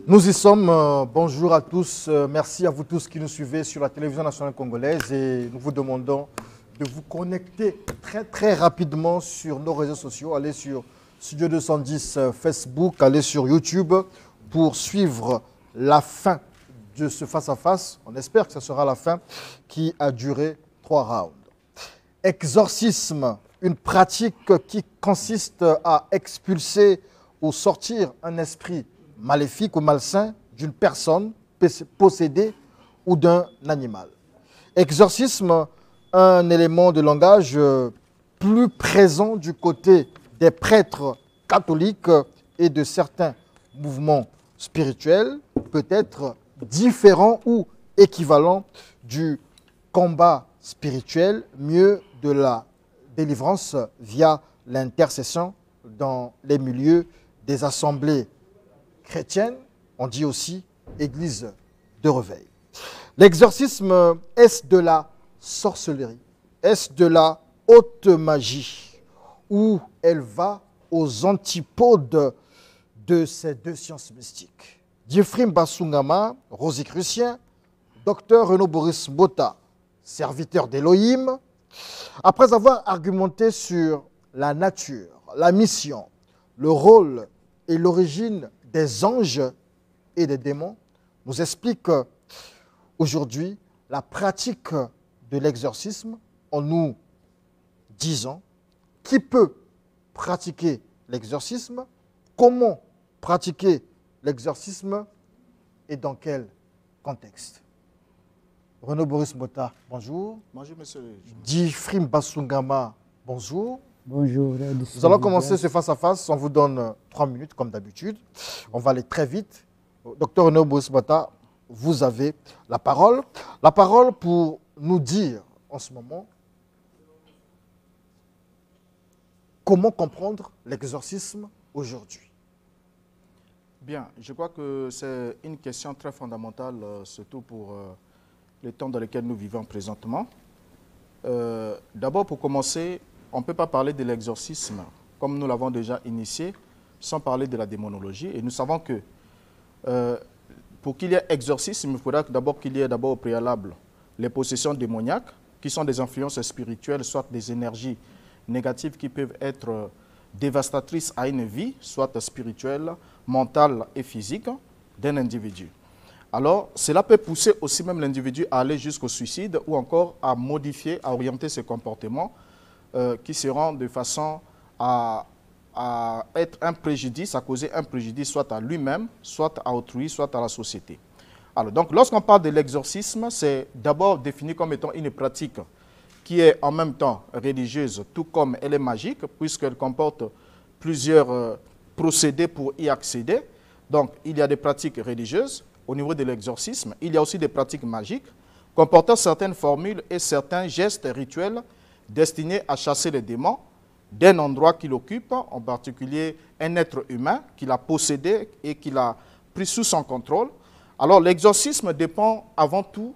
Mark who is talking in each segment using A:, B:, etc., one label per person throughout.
A: Nous y sommes. Bonjour à tous. Merci à vous tous qui nous suivez sur la télévision nationale congolaise et nous vous demandons de vous connecter très rapidement sur nos réseaux sociaux. Allez sur Studio 210 Facebook, allez sur YouTube pour suivre la fin de ce face-à-face. On espère que ce sera la fin qui a duré 3 rounds. Exorcisme, une pratique qui consiste à expulser ou sortir un esprit maléfique ou malsain d'une personne possédée ou d'un animal. Exorcisme, un élément de langage plus présent du côté des prêtres catholiques et de certains mouvements spirituels, peut-être différent ou équivalent du combat spirituel, mieux de la délivrance via l'intercession dans les milieux des assemblées chrétiennes, on dit aussi église de réveil. L'exorcisme, est-ce de la sorcellerie? Est-ce de la haute magie? Ou elle va aux antipodes de ces deux sciences mystiques? Diefrim Basungama, rosicrucien, docteur Renaud Boris Mbota, serviteur d'Élohim, après avoir argumenté sur la nature, la mission, le rôle et l'origine des anges et des démons, nous explique aujourd'hui la pratique de l'exorcisme en nous disant qui peut pratiquer l'exorcisme, comment pratiquer l'exorcisme et dans quel contexte. Renaud Boris Mbota, bonjour.
B: Bonjour, monsieur.
A: Diefrim Basungama, bonjour.
C: Bonjour.
A: Nous allons commencer ce face-à-face. On vous donne 3 minutes, comme d'habitude. On va aller très vite. Docteur Renaud Boris Mbota, vous avez la parole. La parole pour nous dire en ce moment comment comprendre l'exorcisme aujourd'hui.
B: Bien, je crois que c'est une question très fondamentale, surtout pour les temps dans lesquels nous vivons présentement. D'abord, pour commencer, on ne peut pas parler de l'exorcisme, comme nous l'avons déjà initié, sans parler de la démonologie. Et nous savons que pour qu'il y ait exorcisme, il faudra d'abord qu'il y ait d'abord au préalable les possessions démoniaques, qui sont des influences spirituelles, soit des énergies négatives qui peuvent être dévastatrices à une vie, soit spirituelle, mentale et physique d'un individu. Alors, cela peut pousser aussi même l'individu à aller jusqu'au suicide ou encore à modifier, à orienter ses comportements qui seront de façon à être un préjudice, à causer un préjudice soit à lui-même, soit à autrui, soit à la société. Alors, donc, lorsqu'on parle de l'exorcisme, c'est d'abord défini comme étant une pratique qui est en même temps religieuse, tout comme elle est magique, puisqu'elle comporte plusieurs procédés pour y accéder. Donc, il y a des pratiques religieuses au niveau de l'exorcisme. Il y a aussi des pratiques magiques comportant certaines formules et certains gestes rituels destinés à chasser les démons d'un endroit qu'il occupe, en particulier un être humain qu'il a possédé et qu'il a pris sous son contrôle. Alors, l'exorcisme dépend avant tout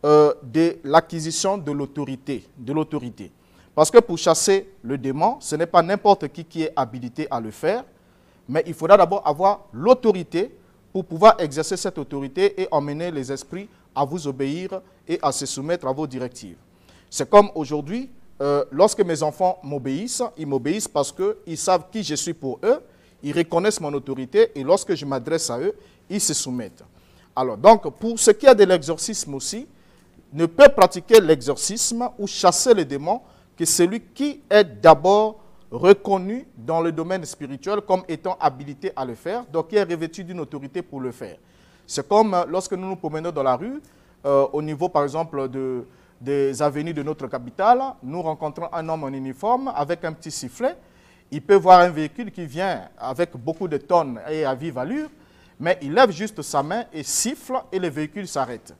B: de l'acquisition de l'autorité. Parce que pour chasser le démon, ce n'est pas n'importe qui est habilité à le faire, mais il faudra d'abord avoir l'autorité pour pouvoir exercer cette autorité et emmener les esprits à vous obéir et à se soumettre à vos directives. C'est comme aujourd'hui, lorsque mes enfants m'obéissent, ils m'obéissent parce qu'ils savent qui je suis pour eux, ils reconnaissent mon autorité et lorsque je m'adresse à eux, ils se soumettent. Alors, donc, pour ce qui est de l'exorcisme aussi, ne peut pratiquer l'exorcisme ou chasser les démons que celui qui est d'abord reconnu dans le domaine spirituel comme étant habilité à le faire, donc qui est revêtu d'une autorité pour le faire. C'est comme lorsque nous nous promenons dans la rue, au niveau par exemple des avenues de notre capitale, nous rencontrons un homme en uniforme avec un petit sifflet. Il peut voir un véhicule qui vient avec beaucoup de tonnes et à vive allure, mais il lève juste sa main et siffle et le véhicule s'arrête.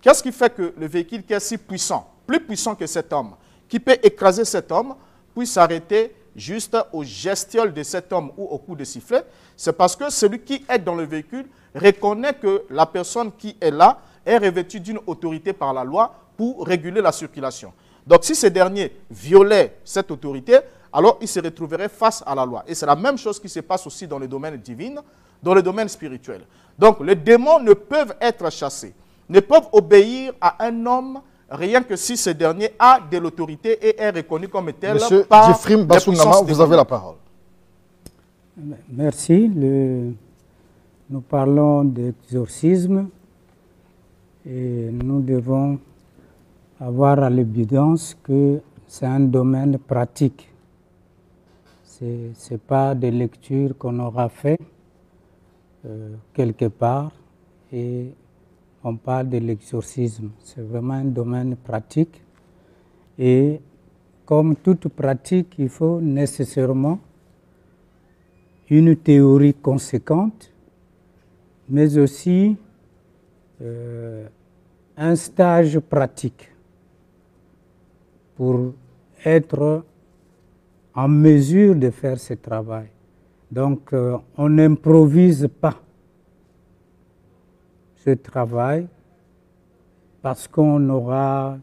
B: Qu'est-ce qui fait que le véhicule qui est si puissant, plus puissant que cet homme, qui peut écraser cet homme, puisse s'arrêter juste au gestiole de cet homme ou au coup de sifflet? C'est parce que celui qui est dans le véhicule reconnaît que la personne qui est là est revêtue d'une autorité par la loi pour réguler la circulation. Donc si ce dernier violait cette autorité, alors il se retrouverait face à la loi. Et c'est la même chose qui se passe aussi dans le domaine divin, dans le domaine spirituel. Donc, les démons ne peuvent être chassés, ne peuvent obéir à un homme rien que si ce dernier a de l'autorité et est reconnu comme tel
A: Monsieur
B: par
A: Djifrim Bassoungama, vous avez la parole.
C: Merci. Nous parlons d'exorcisme et nous devons avoir à l'évidence que c'est un domaine pratique. Ce n'est pas des lectures qu'on aura fait quelque part et on parle de l'exorcisme. C'est vraiment un domaine pratique et comme toute pratique, il faut nécessairement une théorie conséquente, mais aussi un stage pratique pour être en mesure de faire ce travail. Donc, on n'improvise pas ce travail parce qu'on aura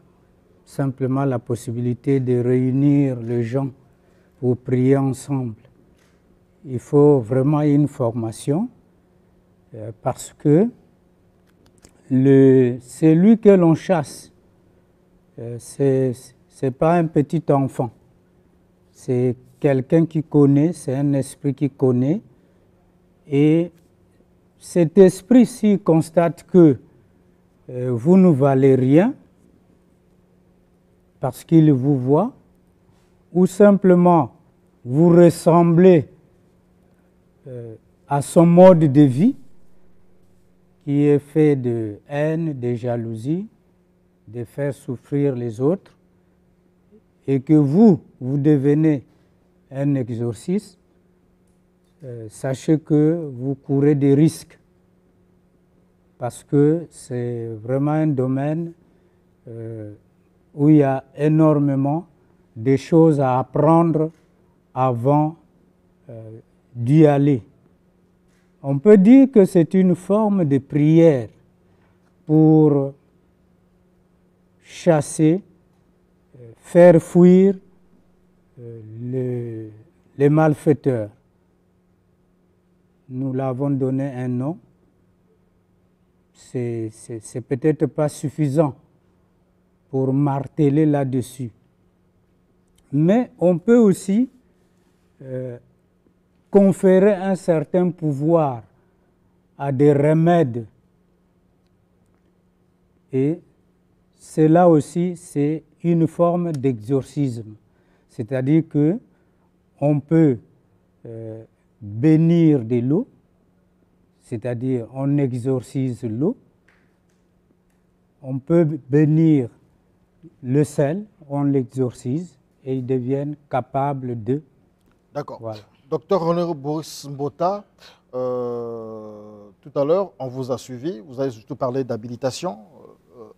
C: simplement la possibilité de réunir les gens pour prier ensemble. Il faut vraiment une formation parce que celui que l'on chasse, ce n'est pas un petit enfant. C'est quelqu'un qui connaît, c'est un esprit qui connaît. Et cet esprit, s'il constate que vous ne valez rien, parce qu'il vous voit, ou simplement vous ressemblez à son mode de vie, qui est fait de haine, de jalousie, de faire souffrir les autres, et que vous devenez un exorciste, sachez que vous courez des risques, parce que c'est vraiment un domaine où il y a énormément de choses à apprendre avant d'y aller. On peut dire que c'est une forme de prière pour chasser, faire fuir les malfaiteurs. Nous l'avons donné un nom. C'est peut-être pas suffisant pour marteler là-dessus. Mais on peut aussi conférer un certain pouvoir à des remèdes. Et cela aussi, c'est une forme d'exorcisme. C'est-à-dire qu'on peut bénir de l'eau, c'est-à-dire on exorcise l'eau. On peut bénir le sel, on l'exorcise et ils deviennent capables de...
A: D'accord.
C: Voilà.
A: Docteur René Boris Mbota, tout à l'heure, on vous a suivi, vous avez surtout parlé d'habilitation,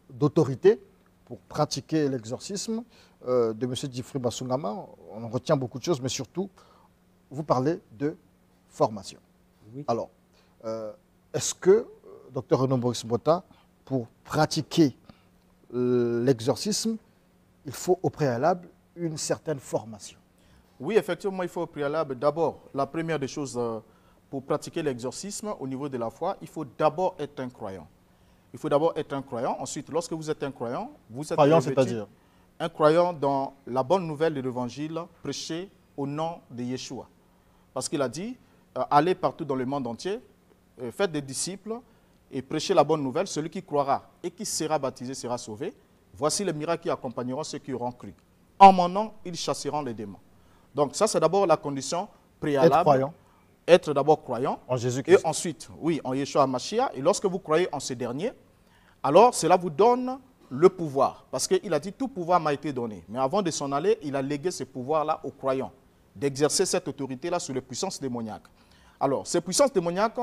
A: d'autorité pour pratiquer l'exorcisme de M. Djifrim Bassoungama. On retient beaucoup de choses, mais surtout, vous parlez de formation. Oui. Alors, est-ce que, docteur René Boris Mbota, pour pratiquer l'exorcisme, il faut au préalable une certaine formation?
B: Oui, effectivement, il faut au préalable, d'abord, la première des choses, pour pratiquer l'exorcisme au niveau de la foi, il faut d'abord être un croyant. Il faut d'abord être un croyant. Ensuite, lorsque vous êtes un croyant, vous êtes
A: croyant, c'est-à-dire
B: un croyant dans la bonne nouvelle de l'évangile prêchée au nom de Yeshua. Parce qu'il a dit, allez partout dans le monde entier, faites des disciples et prêchez la bonne nouvelle. Celui qui croira et qui sera baptisé sera sauvé. Voici les miracles qui accompagneront ceux qui auront cru. En mon nom, ils chasseront les démons. Donc ça, c'est d'abord la condition préalable.
A: Être croyant.
B: Être d'abord croyant.
A: En Jésus-Christ.
B: Et ensuite, oui, en Yeshua Mashiach. Et lorsque vous croyez en ce dernier, alors cela vous donne le pouvoir. Parce qu'il a dit, tout pouvoir m'a été donné. Mais avant de s'en aller, il a légué ce pouvoir-là aux croyants, d'exercer cette autorité-là sur les puissances démoniaques. Alors, ces puissances démoniaques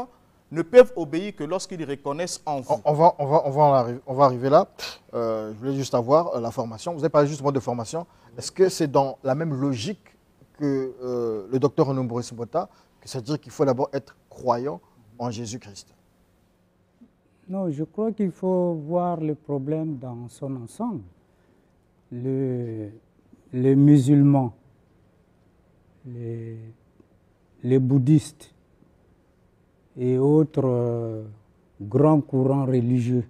B: ne peuvent obéir que lorsqu'ils reconnaissent en vous.
A: On va arriver là. Je voulais juste avoir la formation. Vous avez parlé justement de formation. Est-ce que c'est dans la même logique que le docteur René Boris Mbota, c'est-à-dire qu'il faut d'abord être croyant en Jésus-Christ?
C: Non, je crois qu'il faut voir le problème dans son ensemble. Les musulmans, les bouddhistes et autres grands courants religieux.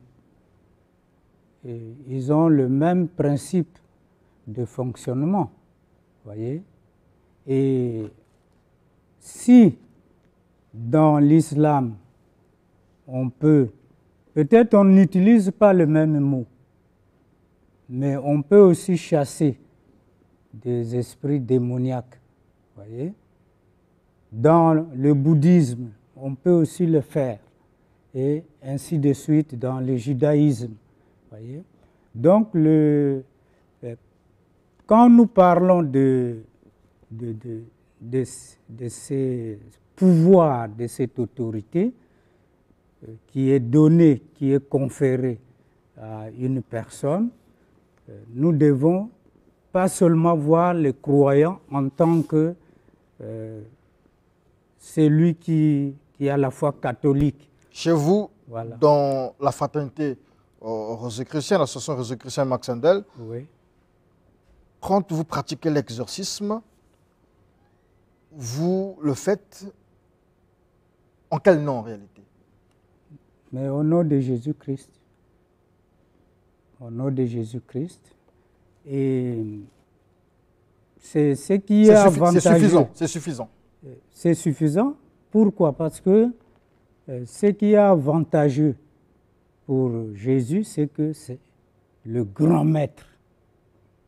C: Et ils ont le même principe de fonctionnement, voyez. Et si dans l'islam, on peut, peut-être on n'utilise pas le même mot, mais on peut aussi chasser des esprits démoniaques, voyez. Dans le bouddhisme, on peut aussi le faire, et ainsi de suite dans le judaïsme, voyez. Donc, quand nous parlons de ces pouvoirs, de cette autorité qui est donnée, qui est conférée à une personne, nous devons pas seulement voir les croyants en tant que celui qui a la foi catholique.
A: Chez vous,
C: Voilà.
A: dans la fraternité rosicrucienne, l'association rosicrucienne Max Handel,
C: Oui.
A: quand vous pratiquez l'exorcisme, vous le faites en quel nom en réalité?
C: Mais au nom de Jésus-Christ. Au nom de Jésus-Christ. Et c'est ce qui est avantageux.
A: C'est suffisant, c'est suffisant.
C: C'est suffisant. Pourquoi? Parce que ce qui est avantageux pour Jésus, c'est que c'est le grand maître.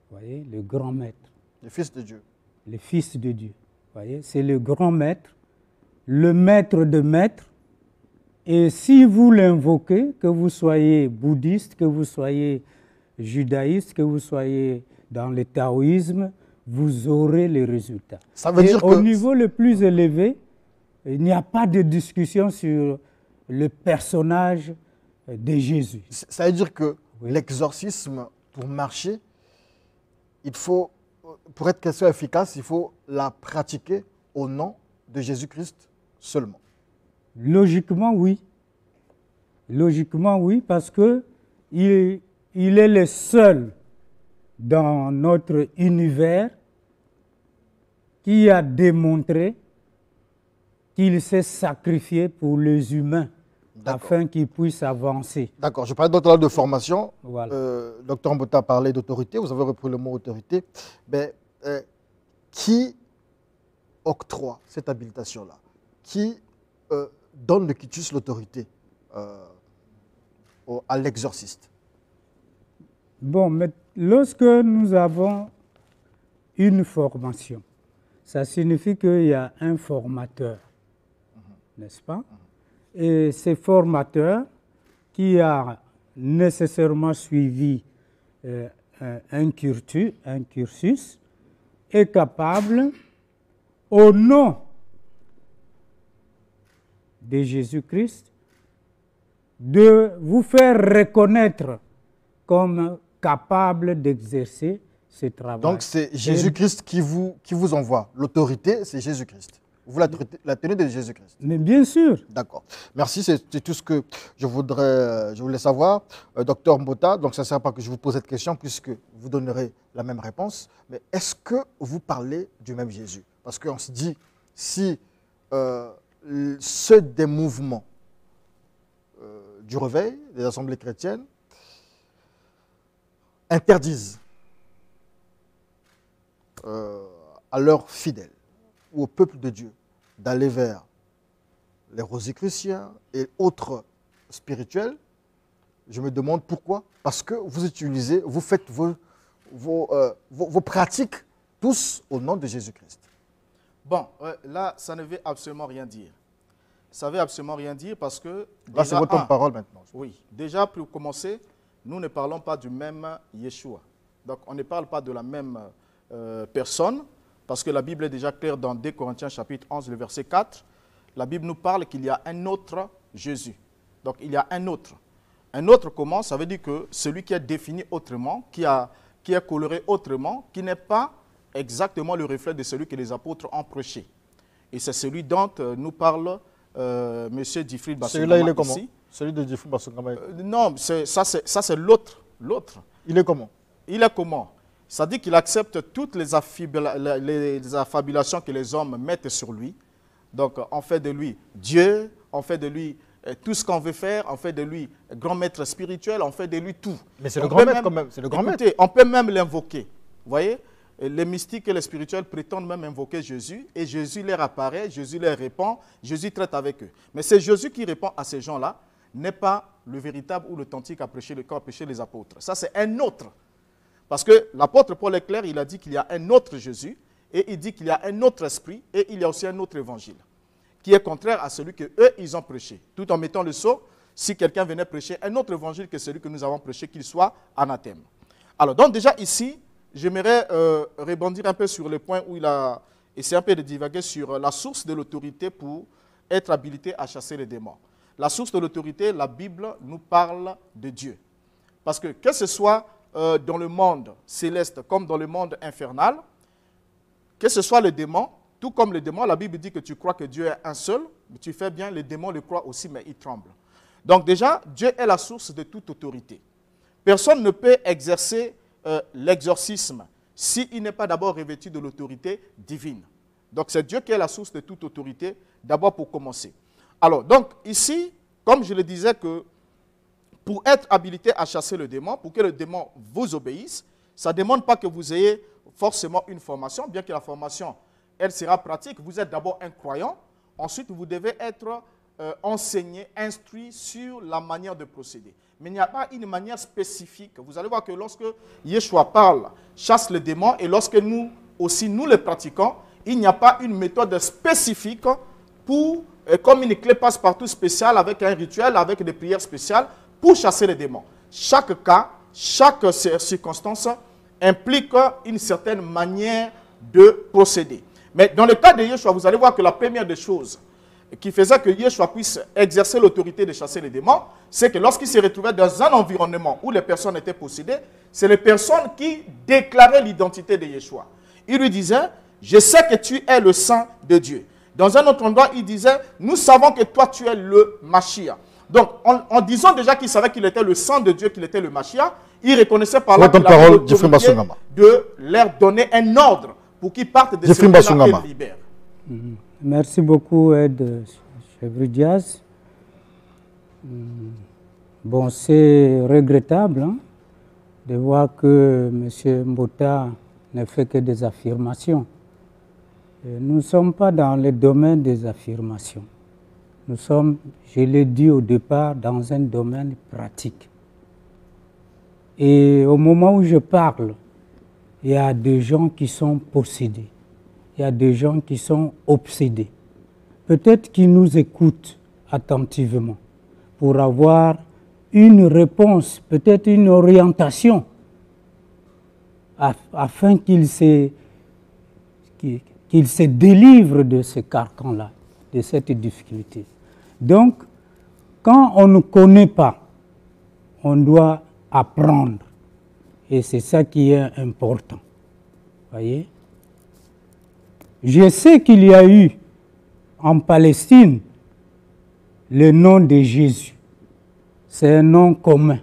C: Vous voyez, le grand maître.
A: Le Fils de Dieu.
C: Le Fils de Dieu. Vous voyez, c'est le grand maître, le maître de maîtres. Et si vous l'invoquez, que vous soyez bouddhiste, que vous soyez judaïste, que vous soyez dans le taoïsme, vous aurez les résultats.
A: Ça veut dire
C: au
A: que
C: niveau le plus élevé, il n'y a pas de discussion sur le personnage de Jésus.
A: ça veut dire que
C: Oui.
A: l'exorcisme, pour marcher, il faut, pour être qu'elle soit efficace, il faut la pratiquer au nom de Jésus-Christ seulement.
C: Logiquement, oui. Logiquement, oui, parce que il est le seul dans notre univers qui a démontré qu'il s'est sacrifié pour les humains afin qu'ils puissent avancer.
A: D'accord, je parlais d'autres de formation.
C: Voilà.
A: Docteur Mbota a parlé d'autorité, vous avez repris le mot autorité. Mais qui octroie cette habilitation-là? Qui donne le quitus, l'autorité à l'exorciste?
C: Bon, mais lorsque nous avons une formation, ça signifie qu'il y a un formateur, n'est-ce pas? Et ce formateur qui a nécessairement suivi un cursus est capable, au nom de Jésus-Christ, de vous faire reconnaître comme capable d'exercer ce travail.
A: Donc c'est Jésus-Christ qui vous envoie. L'autorité, c'est Jésus-Christ. Vous la tenez de Jésus-Christ.
C: Mais bien sûr.
A: D'accord. Merci, c'est tout ce que je voulais savoir. Docteur Mbota, donc ça ne sert pas que je vous pose cette question puisque vous donnerez la même réponse. Mais est-ce que vous parlez du même Jésus? Parce qu'on se dit, si ceux des mouvements du réveil, des assemblées chrétiennes, interdisent à leurs fidèles ou au peuple de Dieu d'aller vers les rosicruciens et autres spirituels, je me demande pourquoi. Parce que vous faites vos pratiques tous au nom de Jésus-Christ.
B: Bon, là, ça ne veut absolument rien dire. Ça ne veut absolument rien dire parce que...
A: Là, c'est votre parole maintenant.
B: Oui. Déjà, pour commencer, nous ne parlons pas du même Yeshua. Donc, on ne parle pas de la même personne, parce que la Bible est déjà claire dans 2 Corinthiens chapitre 11, le verset 4. La Bible nous parle qu'il y a un autre Jésus. Donc, il y a un autre. Un autre comment? Ça veut dire que celui qui est défini autrement, qui est coloré autrement, qui n'est pas exactement le reflet de celui que les apôtres ont prêché. Et c'est celui dont nous parle M. Difrid Bassongama.
A: Celui-là, il est comment? Celui de Difrid Bassongama.
B: Non, ça c'est l'autre.
A: Il est comment?
B: Il est comment? Ça dit qu'il accepte toutes les affabulations que les hommes mettent sur lui. Donc, on fait de lui Dieu, on fait de lui tout ce qu'on veut faire, on fait de lui grand maître spirituel, on fait de lui tout.
A: Mais c'est le grand maître quand même, c'est le grand maître.
B: On peut même l'invoquer, vous voyez. Les mystiques et les spirituels prétendent même invoquer Jésus et Jésus leur apparaît, Jésus leur répond, Jésus traite avec eux. Mais c'est Jésus qui répond à ces gens-là, n'est pas le véritable ou l'authentique qu'a prêché les apôtres. Ça, c'est un autre. Parce que l'apôtre Paul est clair, il a dit qu'il y a un autre Jésus et il dit qu'il y a un autre esprit et il y a aussi un autre évangile qui est contraire à celui qu'eux, ils ont prêché. Tout en mettant le sceau, si quelqu'un venait prêcher un autre évangile que celui que nous avons prêché, qu'il soit anathème. Alors, donc déjà ici, j'aimerais rebondir un peu sur le point où il a essayé un peu de divaguer sur la source de l'autorité pour être habilité à chasser les démons. La source de l'autorité, la Bible nous parle de Dieu. Parce que ce soit dans le monde céleste comme dans le monde infernal, que ce soit le démon, tout comme le démon, la Bible dit que tu crois que Dieu est un seul, mais tu fais bien, les démons le croient aussi, mais ils tremblent. Donc déjà, Dieu est la source de toute autorité. Personne ne peut exercer l'exorcisme s'il n'est pas d'abord revêtu de l'autorité divine. Donc c'est Dieu qui est la source de toute autorité, d'abord pour commencer. Alors, donc ici, comme je le disais, que pour être habilité à chasser le démon, pour que le démon vous obéisse, ça ne demande pas que vous ayez forcément une formation, bien que la formation, elle sera pratique. Vous êtes d'abord un croyant, ensuite vous devez être enseigné, instruit sur la manière de procéder. Mais il n'y a pas une manière spécifique. Vous allez voir que lorsque Yeshua parle, chasse le démon, et lorsque nous aussi nous le pratiquons, il n'y a pas une méthode spécifique pour, comme une clé passe-partout spéciale avec un rituel, avec des prières spéciales pour chasser les démons. Chaque cas, chaque circonstance implique une certaine manière de procéder. Mais dans le cas de Yeshua, vous allez voir que la première des choses qui faisait que Yeshua puisse exercer l'autorité de chasser les démons, c'est que lorsqu'il se retrouvait dans un environnement où les personnes étaient possédées, c'est les personnes qui déclaraient l'identité de Yeshua. Il lui disait, je sais que tu es le Saint de Dieu. Dans un autre endroit, il disait, nous savons que toi tu es le Mashiach. Donc, en disant déjà qu'il savait qu'il était le Saint de Dieu, qu'il était le Mashiach, il reconnaissait par là qu'il avait l'autorité de leur donner un ordre pour qu'ils partent de ce là et le libèrent.
C: Merci beaucoup, Ed Chevry-Diaz. Bon, c'est regrettable de voir que M. Mbota ne fait que des affirmations. Nous ne sommes pas dans le domaine des affirmations. Nous sommes, je l'ai dit au départ, dans un domaine pratique. Et au moment où je parle, il y a des gens qui sont possédés. Il y a des gens qui sont obsédés. Peut-être qu'ils nous écoutent attentivement pour avoir une réponse, peut-être une orientation, afin qu'ils se délivrent de ce carcan-là, de cette difficulté. Donc, quand on ne connaît pas, on doit apprendre. Et c'est ça qui est important. Voyez? Je sais qu'il y a eu en Palestine le nom de Jésus. C'est un nom commun,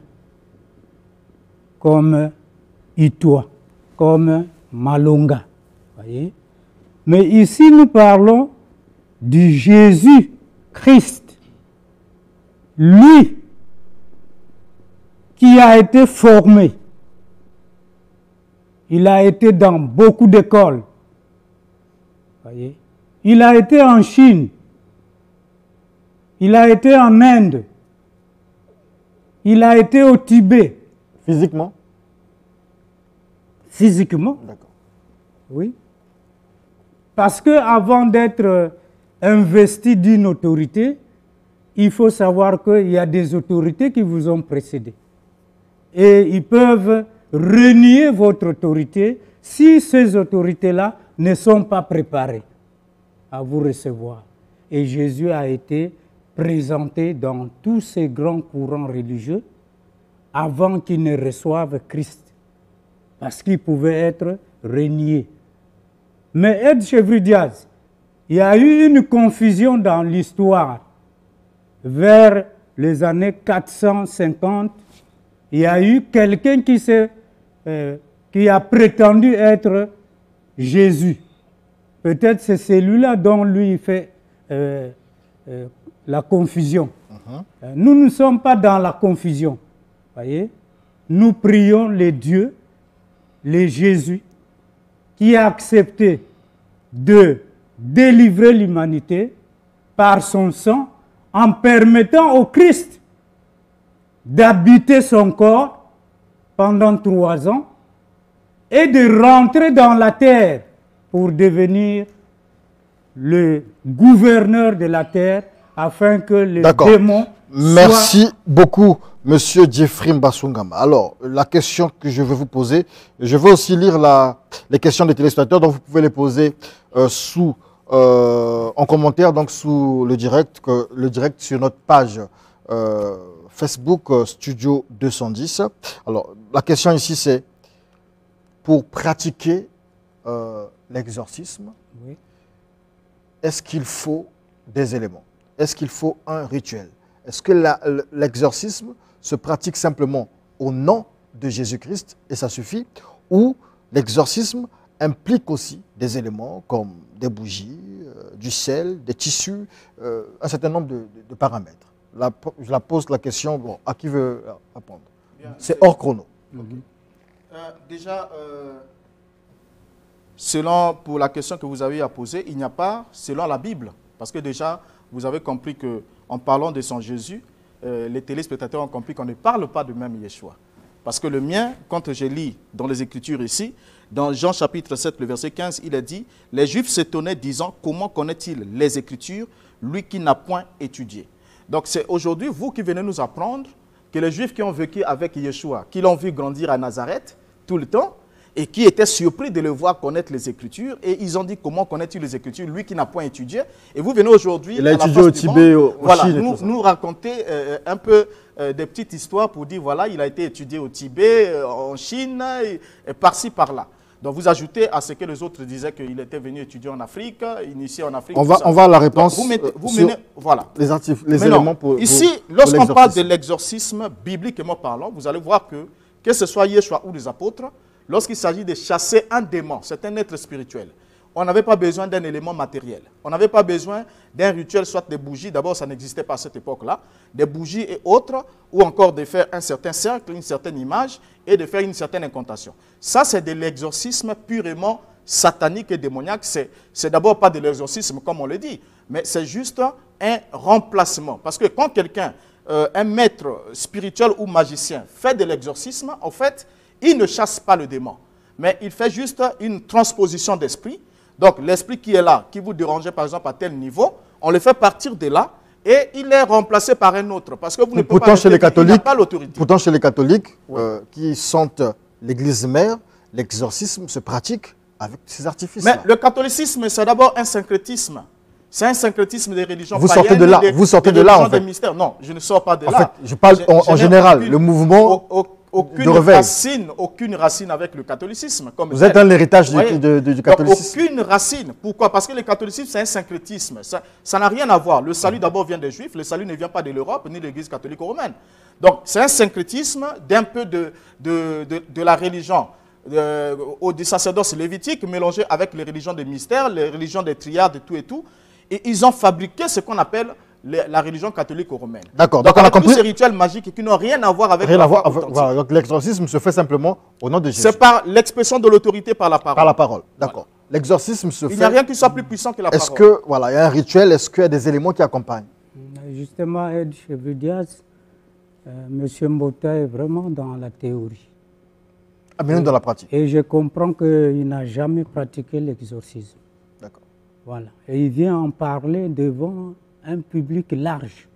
C: comme Itwa, comme Malonga. Voyez? Mais ici, nous parlons du Jésus-Christ, lui qui a été formé. Il a été dans beaucoup d'écoles. Voyez? Il a été en Chine. Il a été en Inde. Il a été au Tibet.
A: Physiquement?
C: Physiquement.
A: D'accord.
C: Oui. Parce qu'avant d'être investi d'une autorité, il faut savoir qu'il y a des autorités qui vous ont précédé. Et ils peuvent renier votre autorité si ces autorités-là ne sont pas préparées à vous recevoir. Et Jésus a été présenté dans tous ces grands courants religieux avant qu'ils ne reçoivent Christ, parce qu'il pouvait être renié. Mais Ed Chevry-Diaz, il y a eu une confusion dans l'histoire. Vers les années 450, il y a eu quelqu'un qui a prétendu être Jésus. Peut-être c'est celui-là dont lui fait la confusion. Nous ne sommes pas dans la confusion. Voyez? Nous prions les dieux, les Jésus, qui a accepté de délivrer l'humanité par son sang en permettant au Christ d'habiter son corps pendant 3 ans et de rentrer dans la terre pour devenir le gouverneur de la terre afin que les démons
A: Merci beaucoup, Monsieur Jeffrey Mbasungama. Alors, la question que je veux vous poser, je veux aussi lire les questions des téléspectateurs, donc vous pouvez les poser en commentaire, donc sous le direct sur notre page Facebook Studio 210. Alors, la question ici, c'est pour pratiquer l'exorcisme,
C: Oui.
A: est-ce qu'il faut des éléments? Est-ce qu'il faut un rituel? Est-ce que l'exorcisme se pratique simplement au nom de Jésus-Christ et ça suffit? Ou l'exorcisme implique aussi des éléments comme des bougies, du sel, des tissus, un certain nombre de paramètres? Je la pose la question, bon, à qui veut répondre? C'est hors chrono.
B: Déjà, pour la question que vous avez à poser, il n'y a pas, selon la Bible, parce que déjà, vous avez compris qu'en parlant de son Jésus, les téléspectateurs ont compris qu'on ne parle pas de même Yeshua. Parce que le mien, quand je lis dans les Écritures ici, dans Jean chapitre 7, le verset 15, il est dit « Les Juifs s'étonnaient disant, comment connaît-il les Écritures, lui qui n'a point étudié ?» Donc c'est aujourd'hui, vous qui venez nous apprendre que les Juifs qui ont vécu avec Yeshua, qui l'ont vu grandir à Nazareth tout le temps, et qui étaient surpris de le voir connaître les Écritures, et ils ont dit comment connaît-il les Écritures, lui qui n'a point étudié. Et vous venez aujourd'hui,
A: il a étudié au Tibet, au Chine,
B: nous raconter un peu des petites histoires pour dire voilà, il a été étudié au Tibet, en Chine, et par-ci par-là. Donc vous ajoutez à ce que les autres disaient qu'il était venu étudier en Afrique, initié en Afrique.
A: On va à la réponse.
B: Donc, vous menez, voilà.
A: Les éléments pour
B: ici, lorsqu'on parle de l'exorcisme, bibliquement parlant, vous allez voir que ce soit Yeshua ou les apôtres, lorsqu'il s'agit de chasser un démon, c'est un être spirituel, on n'avait pas besoin d'un élément matériel. On n'avait pas besoin d'un rituel, soit des bougies. D'abord, ça n'existait pas à cette époque-là. Des bougies et autres, ou encore de faire un certain cercle, une certaine image, et de faire une certaine incantation. Ça, c'est de l'exorcisme purement satanique et démoniaque. C'est d'abord pas de l'exorcisme, comme on le dit, mais c'est juste un remplacement. Parce que quand quelqu'un, un maître spirituel ou magicien, fait de l'exorcisme, en fait, il ne chasse pas le démon, mais il fait juste une transposition d'esprit. Donc, l'esprit qui est là, qui vous dérangeait par exemple à tel niveau, on le fait partir de là et il est remplacé par un autre. Parce que vous ne pouvez pas
A: chez les catholiques,
B: pas l'autorité.
A: Pourtant, chez les catholiques qui sentent l'église mère, l'exorcisme se pratique avec ces artifices.
B: Mais le catholicisme, c'est d'abord un syncrétisme. C'est un syncrétisme des religions
A: païennes. Vous sortez de là, en fait.
B: Non, je ne sors pas de là.
A: En fait, je parle en général, le mouvement...
B: Aucune racine avec le catholicisme. Comme
A: vous êtes un héritage du catholicisme.
B: Donc, aucune racine. Pourquoi? Parce que le catholicisme, c'est un syncrétisme. Ça n'a rien à voir. Le salut d'abord vient des Juifs. Le salut ne vient pas de l'Europe ni de l'Église catholique romaine. Donc, c'est un syncrétisme d'un peu de la religion du sacerdoce lévitique mélangé avec les religions des mystères, les religions des triades et tout. Et ils ont fabriqué ce qu'on appelle la religion catholique romaine.
A: D'accord.
B: Donc, on a compris. Tous ces rituels magiques qui n'ont rien à voir avec la foi authentique.
A: Voilà, donc l'exorcisme se fait simplement au nom de Jésus.
B: C'est par l'expression de l'autorité par la parole.
A: Par la parole, d'accord. Voilà. L'exorcisme se fait...
B: Il n'y a rien qui soit plus puissant que la parole.
A: Est-ce que, voilà, il y a un rituel, est-ce qu'il y a des éléments qui accompagnent?
C: Justement, Ed Chevridiaz, M. Mbota est vraiment dans la théorie.
A: Ah, mais dans la pratique.
C: Et je comprends qu'il n'a jamais pratiqué l'exorcisme.
A: D'accord.
C: Voilà. Et il vient en parler devant un public large.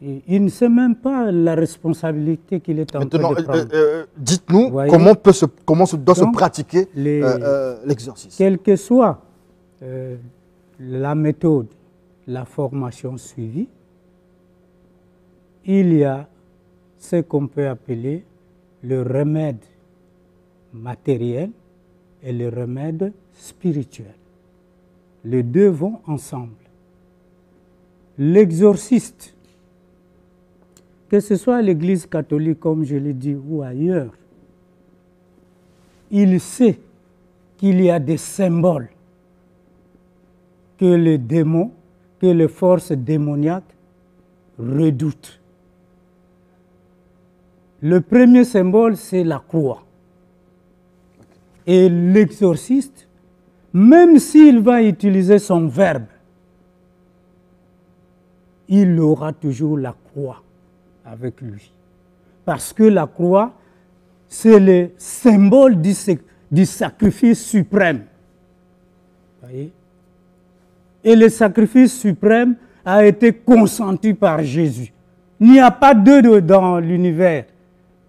C: Et il ne sait même pas la responsabilité qu'il est en train de prendre.
A: Dites-nous comment doit se pratiquer l'exorcisme.
C: Quelle que soit la méthode, la formation suivie, il y a ce qu'on peut appeler le remède matériel et le remède spirituel. Les deux vont ensemble. L'exorciste, que ce soit à l'Église catholique, comme je l'ai dit, ou ailleurs, il sait qu'il y a des symboles que les démons que les forces démoniaques redoutent. Le premier symbole, c'est la croix. Et l'exorciste, même s'il va utiliser son verbe, il aura toujours la croix avec lui. Parce que la croix, c'est le symbole du sacrifice suprême. Voyez? Et le sacrifice suprême a été consenti par Jésus. Il n'y a pas deux dans l'univers.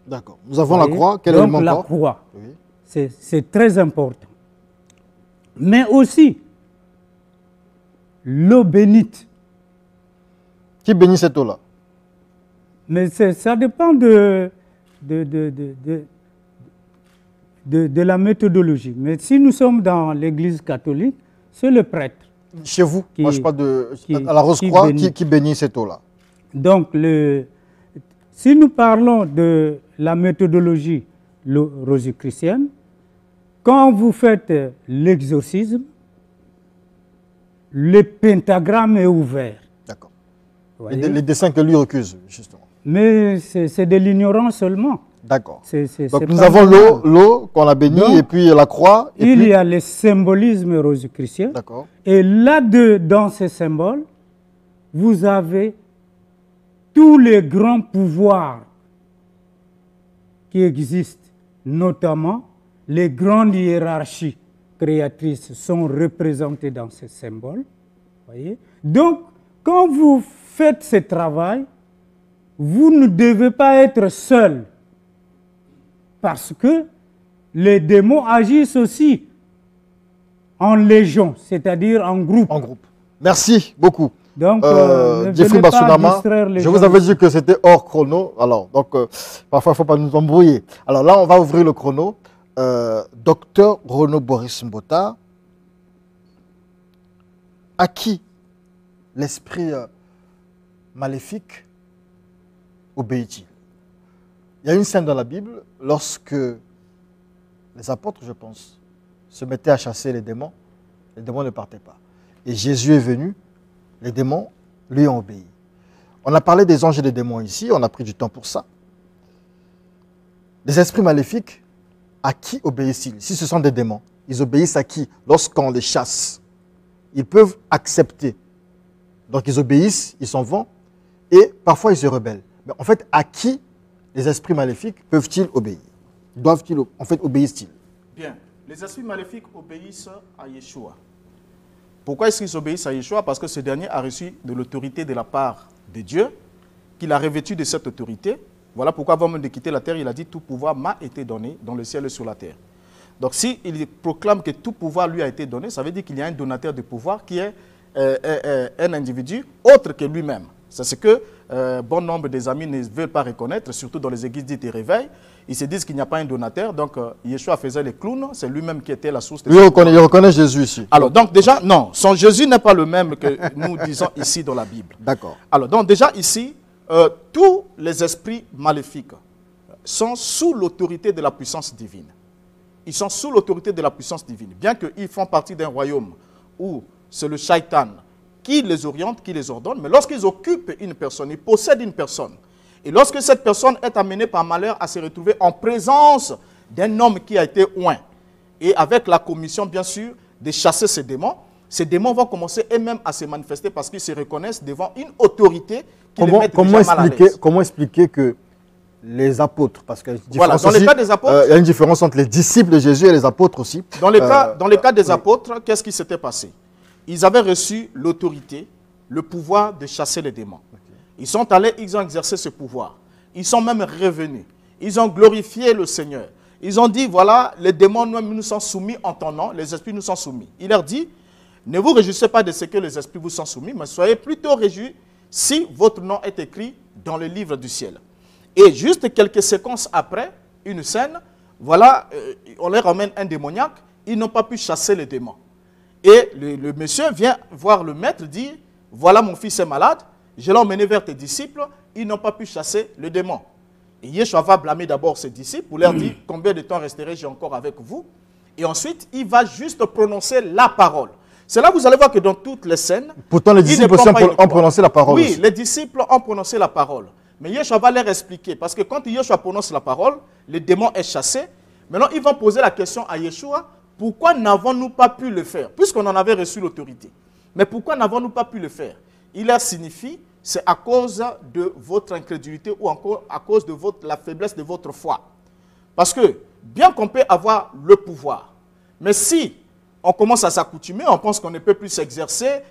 A: D'accord. Nous avons la croix. Quel élément
C: la
A: encore?
C: Croix.
A: Oui.
C: C'est très important. Mais aussi, l'eau bénite.
A: Qui bénit cette eau-là?
C: Mais ça dépend de la méthodologie. Mais si nous sommes dans l'Église catholique, c'est le prêtre.
A: Chez vous, moi je parle à la Rose-Croix, qui bénit cette eau-là.
C: Donc, si nous parlons de la méthodologie rosicrucienne, quand vous faites l'exorcisme, le pentagramme est ouvert.
A: D'accord. Les dessins que lui recuse, justement.
C: Mais c'est de l'ignorance seulement.
A: D'accord. Donc nous avons l'eau qu'on a bénie, donc, et puis la croix.
C: Il y a le symbolisme rosicrucien.
A: D'accord.
C: Et là-dedans, ces symboles, vous avez tous les grands pouvoirs qui existent, notamment les grandes hiérarchies créatrices sont représentées dans ces symboles. Voyez? Donc, quand vous faites ce travail, vous ne devez pas être seul. Parce que les démons agissent aussi en légion, c'est-à-dire en groupe.
A: En groupe. Merci beaucoup.
C: Donc,
A: Jeffrey Bassounama, je vous avais dit que c'était hors chrono. Alors, donc, parfois, il ne faut pas nous embrouiller. Alors là, on va ouvrir le chrono. Docteur Renaud Boris Mbota, à qui l'esprit maléfique obéit-il? Il y a une scène dans la Bible, lorsque les apôtres, je pense, se mettaient à chasser les démons ne partaient pas. Et Jésus est venu, les démons lui ont obéi. On a parlé des anges et des démons ici, on a pris du temps pour ça. Les esprits maléfiques, à qui obéissent-ils? Si ce sont des démons, ils obéissent à qui? Lorsqu'on les chasse, ils peuvent accepter. Donc ils obéissent, ils s'en vont, et parfois ils se rebellent. Mais en fait, à qui les esprits maléfiques peuvent-ils obéir? Doivent-ils, en fait, obéissent-ils?
B: Bien. Les esprits maléfiques obéissent à Yeshua. Pourquoi est-ce qu'ils obéissent à Yeshua? Parce que ce dernier a reçu de l'autorité de la part de Dieu, qu'il a revêtu de cette autorité. Voilà pourquoi, avant même de quitter la terre, il a dit « Tout pouvoir m'a été donné dans le ciel et sur la terre ». Donc, s'il proclame que tout pouvoir lui a été donné, ça veut dire qu'il y a un donateur de pouvoir qui est un individu autre que lui-même. C'est ce que bon nombre des amis ne veulent pas reconnaître, surtout dans les églises dites de réveil. Ils se disent qu'il n'y a pas un donateur. Donc, Yeshua faisait les clowns. C'est lui-même qui était la source de...
A: Lui, il reconnaît Jésus ici.
B: Alors, donc déjà, non. Son Jésus n'est pas le même que nous disons ici dans la Bible.
A: D'accord.
B: Alors, donc déjà ici, tous les esprits maléfiques sont sous l'autorité de la puissance divine. Ils sont sous l'autorité de la puissance divine. Bien qu'ils font partie d'un royaume où c'est le shaitan qui les oriente, qui les ordonne, mais lorsqu'ils occupent une personne, ils possèdent une personne, et lorsque cette personne est amenée par malheur à se retrouver en présence d'un homme qui a été oint, et avec la commission, bien sûr, de chasser ces démons vont commencer eux-mêmes à se manifester parce qu'ils se reconnaissent devant une autorité qui les met déjà mal à l'aise.
A: Comment expliquer que les apôtres, parce que
B: voilà, dans le cas des apôtres,
A: il y a une différence entre les disciples de Jésus et les apôtres aussi.
B: Dans le cas des apôtres, qu'est-ce qui s'était passé? Ils avaient reçu l'autorité, le pouvoir de chasser les démons. Ils sont allés, ils ont exercé ce pouvoir. Ils sont même revenus. Ils ont glorifié le Seigneur. Ils ont dit, voilà, les démons nous sont soumis en ton nom, les esprits nous sont soumis. Il leur dit, ne vous réjouissez pas de ce que les esprits vous sont soumis, mais soyez plutôt réjouis si votre nom est écrit dans le livre du ciel. Et juste quelques séquences après, une scène, voilà, on leur ramène un démoniaque, ils n'ont pas pu chasser les démons. Et le monsieur vient voir le maître, dit, voilà mon fils est malade, je l'ai emmené vers tes disciples, ils n'ont pas pu chasser le démon. Et Yeshua va blâmer d'abord ses disciples pour leur dire, combien de temps resterai-je encore avec vous? Et ensuite, il va juste prononcer la parole. C'est là que vous allez voir que dans toutes les scènes...
A: Pourtant, les disciples aussi ont prononcé la parole.
B: Oui,
A: aussi.
B: les disciples ont prononcé la parole. Mais Yeshua va leur expliquer. Parce que quand Yeshua prononce la parole, le démon est chassé. Maintenant, ils vont poser la question à Yeshua, pourquoi n'avons-nous pas pu le faire? Puisqu'on en avait reçu l'autorité. Mais pourquoi n'avons-nous pas pu le faire? Il leur signifie, c'est à cause de votre incrédulité ou encore à cause de la faiblesse de votre foi. Parce que, bien qu'on peut avoir le pouvoir, mais si on commence à s'accoutumer, on pense qu'on ne peut plus s'exercer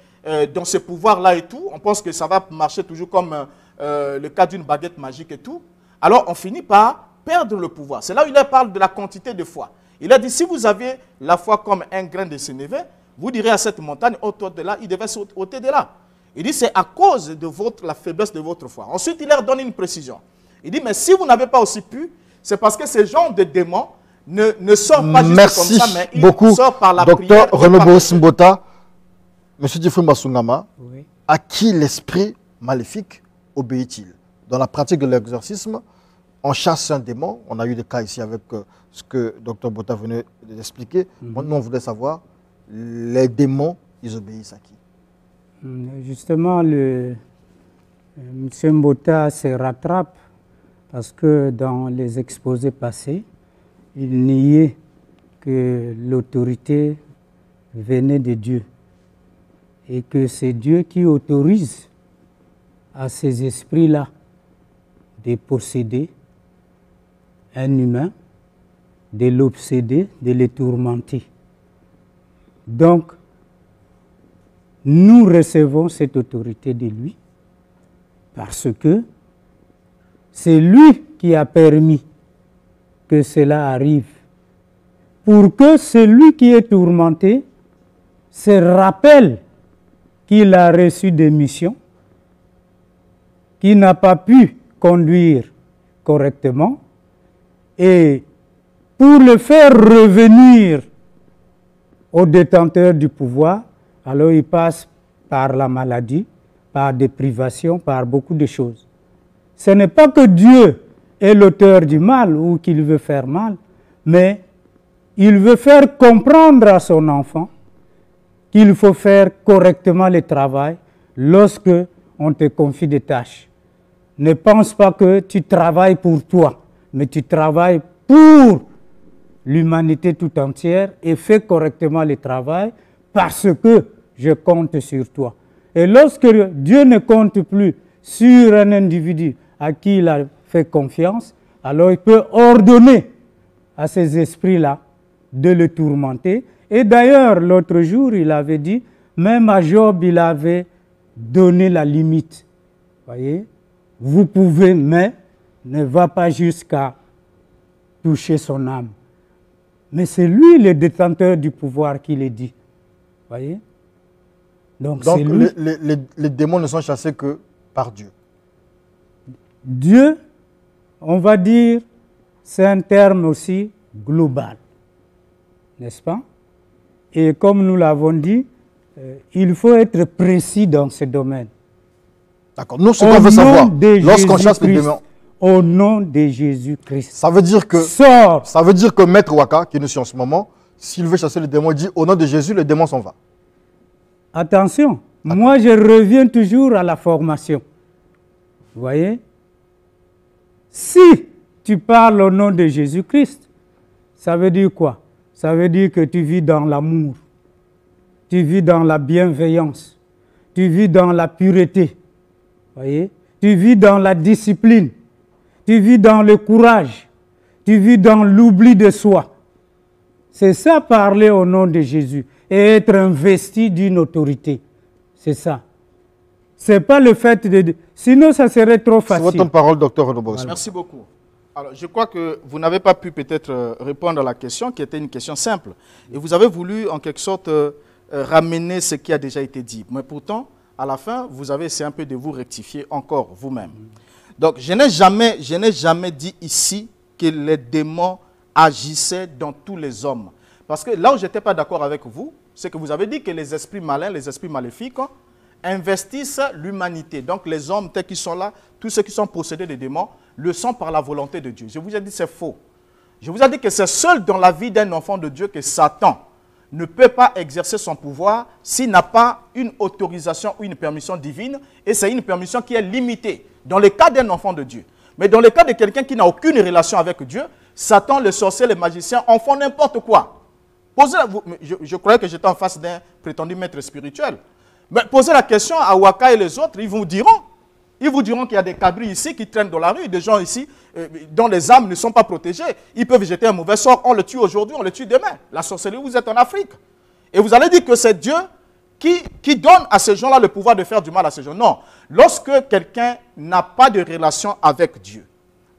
B: dans ce pouvoir-là et tout, on pense que ça va marcher toujours comme le cas d'une baguette magique et tout, alors on finit par perdre le pouvoir. C'est là où il parle de la quantité de foi. Il a dit, si vous avez la foi comme un grain de sénévé, vous direz à cette montagne, ôte de là, il devait s'ôter de là. Il dit, c'est à cause de la faiblesse de votre foi. Ensuite, il leur donne une précision. Il dit, mais si vous n'avez pas aussi pu, c'est parce que ces gens de démons ne sortent pas juste comme ça, mais ils sortent par la prière.
A: Docteur René Boris Mbota, M. Tifou Masungama,
C: Oui.
A: à qui l'esprit maléfique obéit-il? Dans la pratique de l'exorcisme, on chasse un démon. On a eu des cas ici avec ce que Dr Bota venait d'expliquer. Maintenant, on voudrait savoir, les démons, ils obéissent à qui?
C: Justement, M. Mbota se rattrape parce que dans les exposés passés, il niait que l'autorité venait de Dieu et que c'est Dieu qui autorise à ces esprits-là de posséder un humain, de l'obséder, de le tourmenter. Donc, nous recevons cette autorité de lui parce que c'est lui qui a permis que cela arrive, pour que celui qui est tourmenté se rappelle qu'il a reçu des missions, qu'il n'a pas pu conduire correctement, et pour le faire revenir au détenteur du pouvoir, alors il passe par la maladie, par des privations, par beaucoup de choses. Ce n'est pas que Dieu est l'auteur du mal ou qu'il veut faire mal, mais il veut faire comprendre à son enfant qu'il faut faire correctement le travail lorsque on te confie des tâches. Ne pense pas que tu travailles pour toi, mais tu travailles pour l'humanité tout entière et fais correctement le travail parce que je compte sur toi. Et lorsque Dieu ne compte plus sur un individu à qui il a fait confiance, alors il peut ordonner à ces esprits-là de le tourmenter. Et d'ailleurs, l'autre jour, il avait dit, même à Job, il avait donné la limite. Voyez, vous pouvez, mais ne va pas jusqu'à toucher son âme. Mais c'est lui le détenteur du pouvoir qui le dit. Voyez? Donc lui.
A: Les démons ne sont chassés que par Dieu.
C: Dieu, on va dire, c'est un terme aussi global, n'est-ce pas? Et comme nous l'avons dit, il faut être précis dans ce domaine.
A: D'accord. Nous, ce qu'on veut savoir, lorsqu'on chasse les démons,
C: au nom de Jésus-Christ.
A: Ça veut dire que,
C: sors.
A: Ça veut dire que Maître Waka, qui nous suit en ce moment, s'il veut chasser les démons, il dit au nom de Jésus, les démons s'en vont.
C: Attention, moi je reviens toujours à la formation. Vous voyez? Si tu parles au nom de Jésus-Christ, ça veut dire quoi? Ça veut dire que tu vis dans l'amour, tu vis dans la bienveillance, tu vis dans la pureté, voyez? Tu vis dans la discipline, tu vis dans le courage, tu vis dans l'oubli de soi. C'est ça, parler au nom de Jésus et être investi d'une autorité. C'est ça. Ce n'est pas le fait de... Sinon, ça serait trop facile.
A: C'est votre parole, docteur René Boris.
B: Merci beaucoup. Alors, je crois que vous n'avez pas pu peut-être répondre à la question qui était une question simple. Et vous avez voulu, en quelque sorte, ramener ce qui a déjà été dit. Mais pourtant, à la fin, vous avez essayé un peu de vous rectifier encore vous-même. Donc, je n'ai jamais dit ici que les démons agissaient dans tous les hommes. Parce que là où je n'étais pas d'accord avec vous, c'est que vous avez dit que les esprits malins, les esprits maléfiques, investissent l'humanité. Donc les hommes tels qu'ils sont là, tous ceux qui sont possédés des démons, le sont par la volonté de Dieu. Je vous ai dit que c'est faux. Je vous ai dit que c'est seul dans la vie d'un enfant de Dieu que Satan ne peut pas exercer son pouvoir s'il n'a pas une autorisation ou une permission divine, et c'est une permission qui est limitée dans le cas d'un enfant de Dieu. Mais dans le cas de quelqu'un qui n'a aucune relation avec Dieu, Satan, le sorcier, les magiciens en font n'importe quoi. Je croyais que j'étais en face d'un prétendu maître spirituel. Mais posez la question à Waka et les autres, ils vous diront. Ils vous diront qu'il y a des cabris ici qui traînent dans la rue, des gens ici dont les âmes ne sont pas protégées. Ils peuvent jeter un mauvais sort, on le tue aujourd'hui, on le tue demain. La sorcellerie, vous êtes en Afrique. Et vous allez dire que c'est Dieu qui donne à ces gens-là le pouvoir de faire du mal à ces gens. Non. Lorsque quelqu'un n'a pas de relation avec Dieu,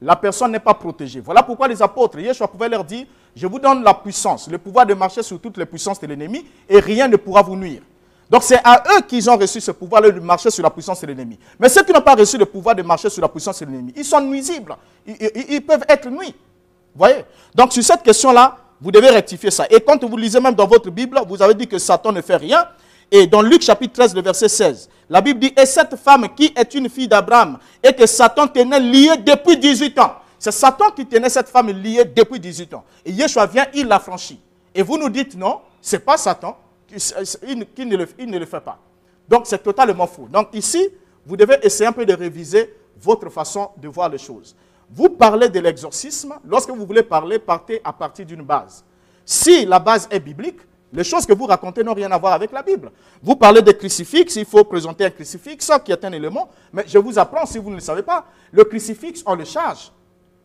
B: la personne n'est pas protégée. Voilà pourquoi les apôtres, Yeshua pouvait leur dire, je vous donne la puissance, le pouvoir de marcher sur toutes les puissances de l'ennemi et rien ne pourra vous nuire. Donc c'est à eux qu'ils ont reçu ce pouvoir de marcher sur la puissance de l'ennemi. Mais ceux qui n'ont pas reçu le pouvoir de marcher sur la puissance de l'ennemi, ils sont nuisibles. Ils peuvent être nuits. Vous voyez? Donc sur cette question-là, vous devez rectifier ça. Et quand vous lisez même dans votre Bible, vous avez dit que Satan ne fait rien. Et dans Luc chapitre 13, le verset 16, la Bible dit, et cette femme qui est une fille d'Abraham et que Satan tenait liée depuis 18 ans. C'est Satan qui tenait cette femme liée depuis 18 ans. Et Yeshua vient, il l'a franchie. Et vous nous dites non, ce n'est pas Satan. Il ne le fait pas. Donc, c'est totalement faux. Donc, ici, vous devez essayer un peu de réviser votre façon de voir les choses. Vous parlez de l'exorcisme. Lorsque vous voulez parler, partez à partir d'une base. Si la base est biblique, les choses que vous racontez n'ont rien à voir avec la Bible. Vous parlez de crucifix, il faut présenter un crucifix, ça qui est un élément. Mais je vous apprends, si vous ne le savez pas, le crucifix, on le charge.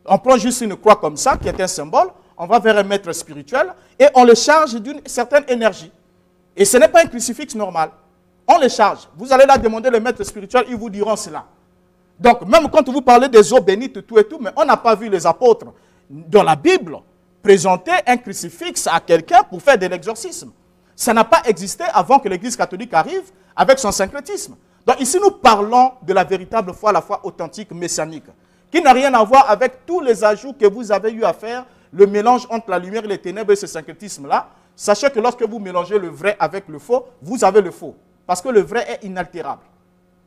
B: On prend juste une croix comme ça, qui est un symbole, on va vers un maître spirituel, et on le charge d'une certaine énergie. Et ce n'est pas un crucifix normal. On les charge. Vous allez là demander le maître spirituel, ils vous diront cela. Donc, même quand vous parlez des eaux bénites, tout et tout, mais on n'a pas vu les apôtres dans la Bible présenter un crucifix à quelqu'un pour faire de l'exorcisme. Ça n'a pas existé avant que l'Église catholique arrive avec son syncrétisme. Donc ici, nous parlons de la véritable foi, la foi authentique, messianique, qui n'a rien à voir avec tous les ajouts que vous avez eu à faire, le mélange entre la lumière et les ténèbres et ce syncrétisme-là. Sachez que lorsque vous mélangez le vrai avec le faux, vous avez le faux. Parce que le vrai est inaltérable.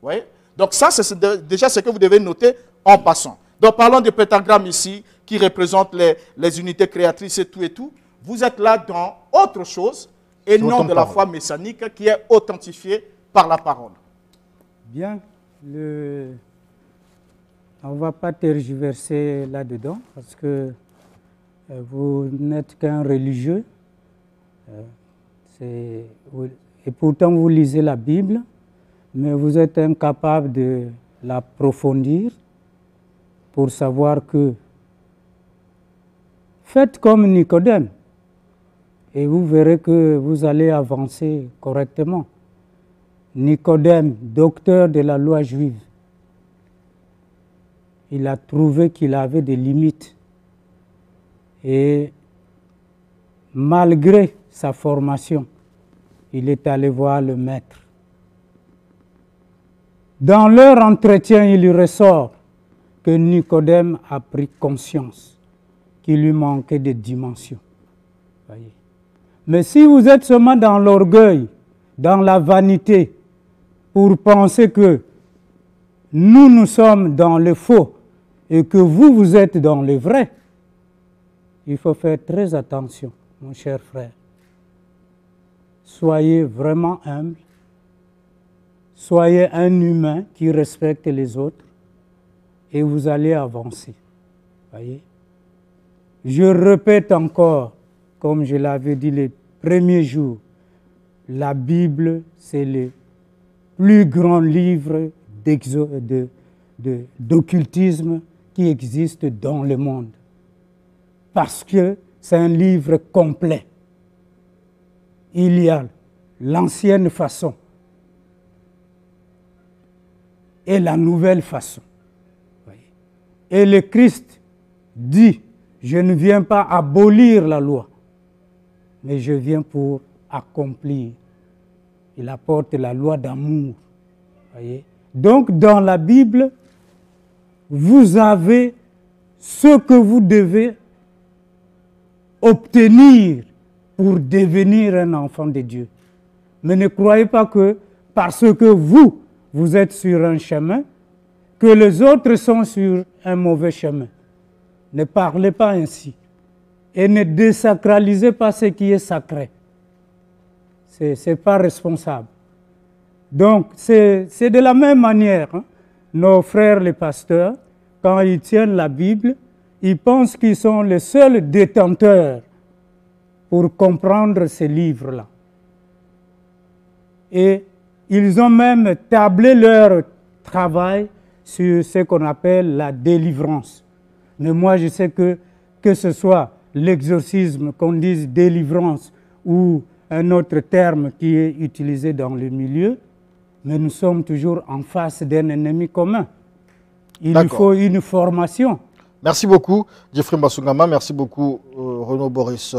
B: Vous voyez? Donc ça, c'est déjà ce que vous devez noter en passant. Donc parlons des pentagrammes ici, qui représentent les unités créatrices et tout. Vous êtes là dans autre chose, et non de la foi messianique qui est authentifiée par la parole.
C: Bien. On ne va pas tergiverser là-dedans, parce que vous n'êtes qu'un religieux. Et pourtant, vous lisez la Bible, mais vous êtes incapable de l'approfondir pour savoir que faites comme Nicodème et vous verrez que vous allez avancer correctement. Nicodème, docteur de la loi juive, il a trouvé qu'il avait des limites. Et malgré sa formation, il est allé voir le maître. Dans leur entretien, il ressort que Nicodème a pris conscience qu'il lui manquait des dimensions. Voyez. Mais si vous êtes seulement dans l'orgueil, dans la vanité, pour penser que nous sommes dans le faux et que vous êtes dans le vrai, il faut faire très attention, mon cher frère. Soyez vraiment humble, soyez un humain qui respecte les autres et vous allez avancer. Voyez? Je répète encore, comme je l'avais dit les premiers jours, la Bible, c'est le plus grand livre d'occultisme qui existe dans le monde. Parce que c'est un livre complet. Il y a l'ancienne façon et la nouvelle façon. Et le Christ dit, je ne viens pas abolir la loi, mais je viens pour accomplir. Il apporte la loi d'amour. Donc, dans la Bible, vous avez ce que vous devez obtenir pour devenir un enfant de Dieu. Mais ne croyez pas que parce que vous êtes sur un chemin, que les autres sont sur un mauvais chemin. Ne parlez pas ainsi. Et ne désacralisez pas ce qui est sacré. Ce n'est pas responsable. Donc, c'est de la même manière, hein, nos frères les pasteurs, quand ils tiennent la Bible, ils pensent qu'ils sont les seuls détenteurs pour comprendre ces livres-là. Et ils ont même tablé leur travail sur ce qu'on appelle la délivrance. Mais moi, je sais que ce soit l'exorcisme, qu'on dise délivrance, ou un autre terme qui est utilisé dans le milieu, mais nous sommes toujours en face d'un ennemi commun. Il faut une formation.
A: Merci beaucoup, Jeffrey Mbasungama. Merci beaucoup, Renaud Boris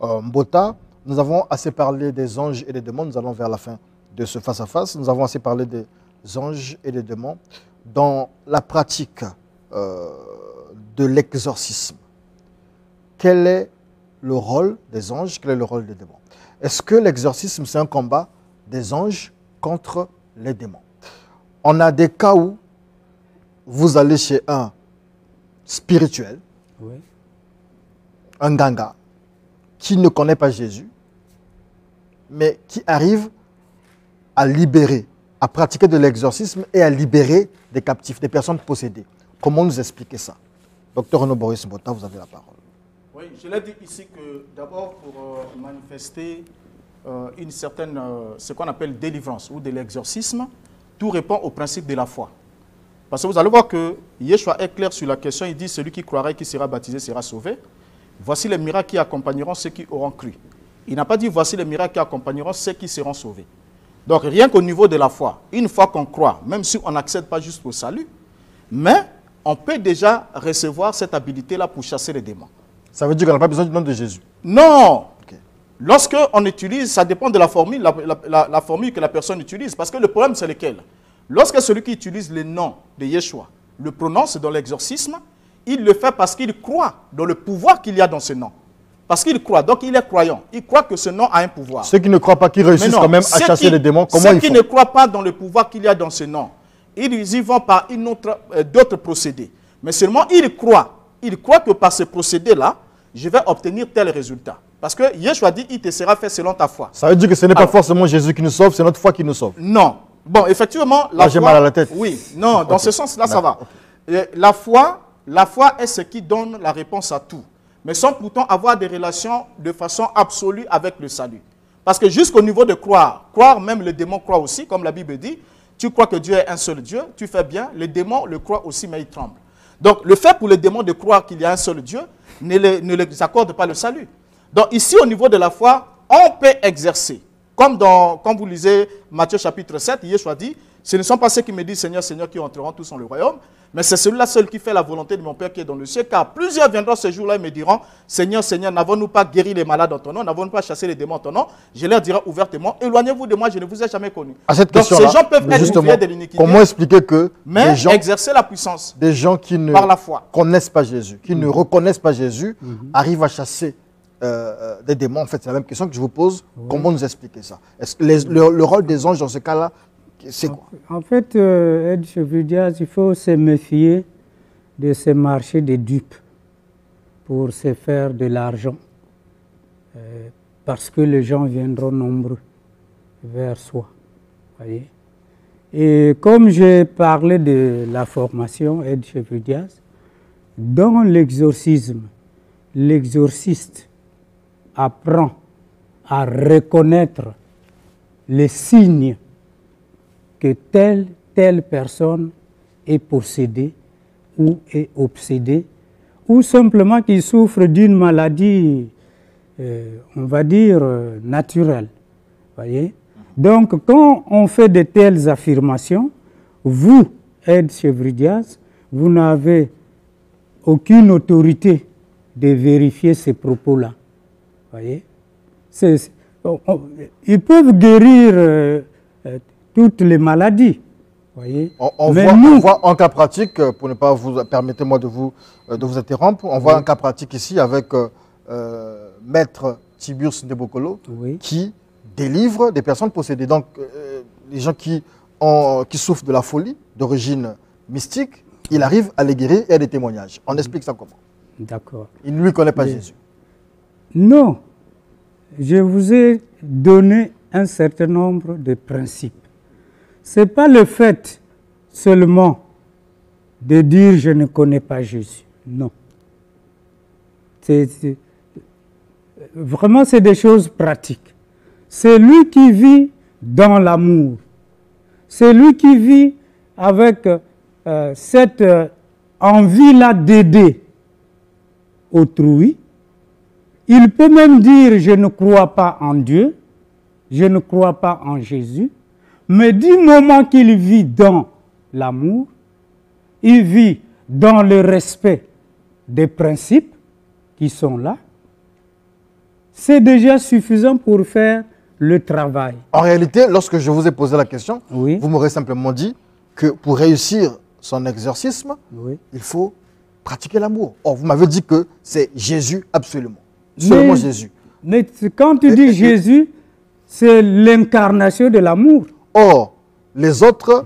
A: Mbota. Nous avons assez parlé des anges et des démons. Nous allons vers la fin de ce face-à-face. Nous avons assez parlé des anges et des démons. Dans la pratique de l'exorcisme, quel est le rôle des anges, quel est le rôle des démons? Est-ce que l'exorcisme, c'est un combat des anges contre les démons? On a des cas où vous allez chez un spirituel,
C: Oui.
A: un ganga, qui ne connaît pas Jésus, mais qui arrive à libérer, à pratiquer de l'exorcisme et à libérer des captifs, des personnes possédées. Comment nous expliquer ça? Docteur Renaud Boris Mbota, vous avez la parole.
B: Oui, je l'ai dit ici que d'abord pour manifester une certaine, ce qu'on appelle délivrance ou de l'exorcisme, tout répond au principe de la foi. Parce que vous allez voir que Yeshua est clair sur la question, il dit celui qui croira et qui sera baptisé sera sauvé. Voici les miracles qui accompagneront ceux qui auront cru. Il n'a pas dit voici les miracles qui accompagneront ceux qui seront sauvés. Donc rien qu'au niveau de la foi, une fois qu'on croit, même si on n'accède pas juste au salut, mais on peut déjà recevoir cette habilité-là pour chasser les démons.
A: Ça veut dire qu'on n'a pas besoin du nom de Jésus?
B: Non.
A: Okay.
B: Lorsqu'on utilise, ça dépend de la formule, la formule que la personne utilise. Parce que le problème, c'est lequel? Lorsque celui qui utilise le nom de Yeshua le prononce dans l'exorcisme, il le fait parce qu'il croit dans le pouvoir qu'il y a dans ce nom. Parce qu'il croit, donc il est croyant. Il croit que ce nom a un pouvoir.
A: Ceux qui ne croient pas qu'ils réussissent quand même à chasser les démons, comment ils font?
B: Ceux qui ne croient pas dans le pouvoir qu'il y a dans ce nom, ils y vont par d'autres procédés. Mais seulement ils croient. Ils croient que par ce procédé-là, je vais obtenir tel résultat. Parce que Yeshua dit, il te sera fait selon ta foi.
A: Ça veut dire que ce n'est pas forcément Jésus qui nous sauve, c'est notre foi qui nous sauve.
B: Non. Bon, effectivement, la foi...
A: J'ai mal à la tête.
B: Oui, non, dans ce sens-là, ça va. Okay. La foi est ce qui donne la réponse à tout. Mais sans pourtant avoir des relations de façon absolue avec le salut. Parce que jusqu'au niveau de croire, même le démon croit aussi, comme la Bible dit, tu crois que Dieu est un seul Dieu, tu fais bien, le démon le croit aussi, mais il tremble. Donc, le fait pour le démon de croire qu'il y a un seul Dieu ne les accorde pas le salut. Donc, ici, au niveau de la foi, on peut exercer. Comme quand vous lisez Matthieu chapitre 7, Yeshua dit, ce ne sont pas ceux qui me disent Seigneur, Seigneur qui entreront tous dans le royaume, mais c'est celui-là seul qui fait la volonté de mon Père qui est dans le ciel, car plusieurs viendront ce jour-là et me diront, Seigneur, Seigneur, n'avons-nous pas guéri les malades en ton nom, n'avons-nous pas chassé les démons en ton nom? Je leur dirai ouvertement, éloignez-vous de moi, je ne vous ai jamais connu.
A: À cette
B: Donc ces gens peuvent être oubliés de l'iniquité.
A: Comment expliquer que
B: mais exercer la puissance
A: des gens qui ne
B: par la foi.
A: Connaissent pas Jésus, qui ne reconnaissent pas Jésus, arrivent à chasser des démons? En fait, c'est la même question que je vous pose. Oui. Comment nous expliquer ça? Est-ce que le rôle des anges dans ce cas-là, c'est quoi?
C: En fait, je veux dire, il faut se méfier de ces marchés de dupes pour se faire de l'argent, parce que les gens viendront nombreux vers soi. Voyez? Et comme j'ai parlé de la formation, Ed Chevridias, dans l'exorcisme, l'exorciste apprend à reconnaître les signes que telle personne est possédée ou est obsédée, ou simplement qu'il souffre d'une maladie, on va dire, naturelle. Voyez? Donc, quand on fait de telles affirmations, vous, Ed Chevridias, vous n'avez aucune autorité de vérifier ces propos-là. Voyez? Ils peuvent guérir toutes les maladies. Voyez?
A: On voit un cas pratique, pour ne pas vous... Permettez-moi de vous interrompre. On voit un cas pratique ici avec Maître Tiburce Ndebokolo, qui délivre des personnes possédées. Donc, les gens qui souffrent de la folie d'origine mystique, il arrive à les guérir et à des témoignages. On explique ça comment?
C: D'accord.
A: Il ne lui connaît pas Jésus.
C: Non. Je vous ai donné un certain nombre de principes. Ce n'est pas le fait seulement de dire « je ne connais pas Jésus ». Non. Vraiment, c'est des choses pratiques. C'est lui qui vit dans l'amour. C'est lui qui vit avec cette envie-là d'aider autrui. Il peut même dire « je ne crois pas en Dieu, je ne crois pas en Jésus », mais du moment qu'il vit dans l'amour, il vit dans le respect des principes qui sont là, c'est déjà suffisant pour faire le travail.
A: En réalité, lorsque je vous ai posé la question,
C: Oui.
A: vous m'aurez simplement dit que pour réussir son exorcisme,
C: Oui.
A: il faut pratiquer l'amour. Or, vous m'avez dit que c'est Jésus absolument. Seulement Jésus.
C: Mais quand tu dis Jésus, c'est l'incarnation de l'amour.
A: Or, les autres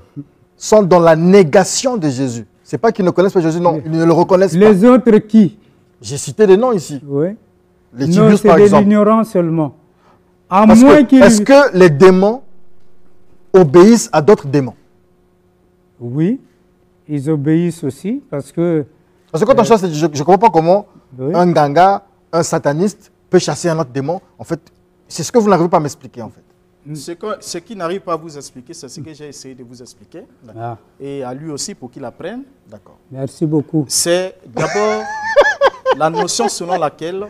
A: sont dans la négation de Jésus. Ce n'est pas qu'ils ne connaissent pas Jésus, non, ils ne le reconnaissent pas.
C: Les autres qui?
A: J'ai cité des noms ici.
C: Oui.
A: Les
C: Non,
A: Tibius,
C: c'est
A: par
C: de
A: exemple.
C: l'ignorance seulement. À
A: Parce
C: moins
A: que,
C: qu'ils...
A: est-ce que les démons obéissent à d'autres démons?
C: Oui, ils obéissent aussi parce que...
A: Parce que quand on chasse, je ne comprends pas comment
C: Oui.
A: un ganga, un sataniste peut chasser un autre démon. En fait, c'est ce que vous n'arrivez pas à m'expliquer, en fait.
B: Ce qui n'arrive pas à vous expliquer, c'est ce que j'ai essayé de vous expliquer.
C: Ah,
B: Et à lui aussi pour qu'il apprenne.
A: D'accord.
C: merci beaucoup.
B: C'est d'abord la notion selon laquelle